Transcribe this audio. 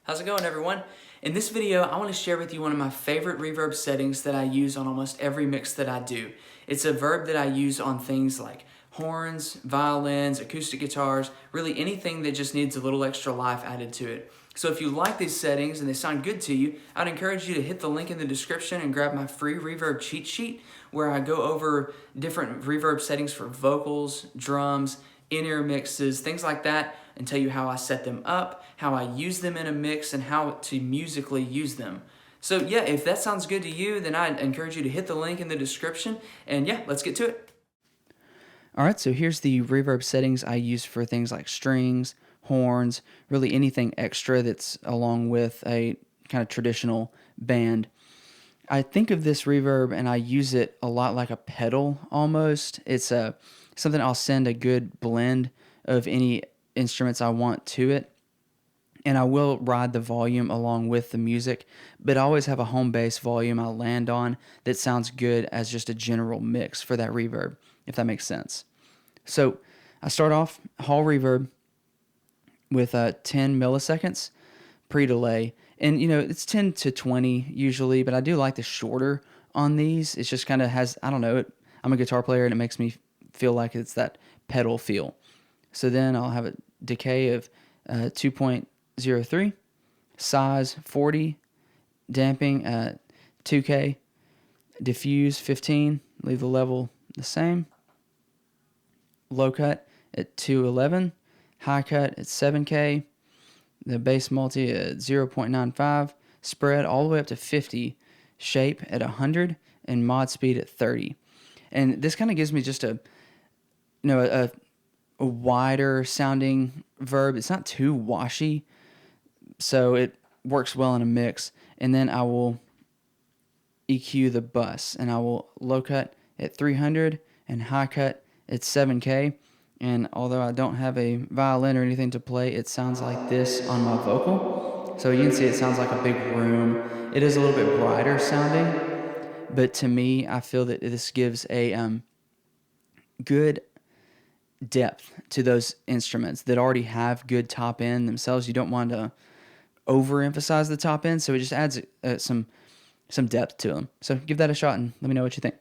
How's it going, everyone? In this video, I want to share with you one of my favorite reverb settings that I use on almost every mix that I do. It's a verb that I use on things like horns, violins, acoustic guitars, really anything that just needs a little extra life added to it. So if you like these settings and they sound good to you, I'd encourage you to hit the link in the description and grab my free reverb cheat sheet where I go over different reverb settings for vocals, drums, in-ear mixes, things like that, and tell you how I set them up, how I use them in a mix, and how to musically use them. So yeah, if that sounds good to you, then I'd encourage you to hit the link in the description, and yeah, let's get to it. Alright, so here's the reverb settings I use for things like strings, horns, really anything extra that's along with a kind of traditional band. I think of this reverb and I use it a lot like a pedal almost. It's something I'll send a good blend of any instruments I want to it, and I will ride the volume along with the music, but I always have a home base volume I'll land on that sounds good as just a general mix for that reverb, if that makes sense. So I start off hall reverb with 10 milliseconds pre-delay. And, you know, it's 10 to 20 usually, but I do like the shorter on these. It just kind of has, I don't know, I'm a guitar player and it makes me feel like it's that pedal feel. So then I'll have a decay of 2.03, size 40, damping 2K, diffuse 15, leave the level the same, low cut at 211, high cut at 7K, the bass multi at 0.95, spread all the way up to 50, shape at 100, and mod speed at 30. And this kind of gives me just a wider sounding verb. It's not too washy, so it works well in a mix. And then I will EQ the bus, and I will low cut at 300 and high cut at 7K. And although I don't have a violin or anything to play, it sounds like this on my vocal. So you can see it sounds like a big room. It is a little bit brighter sounding, but to me, I feel that this gives a good depth to those instruments that already have good top end themselves. You don't want to overemphasize the top end, so it just adds some depth to them. So give that a shot and let me know what you think.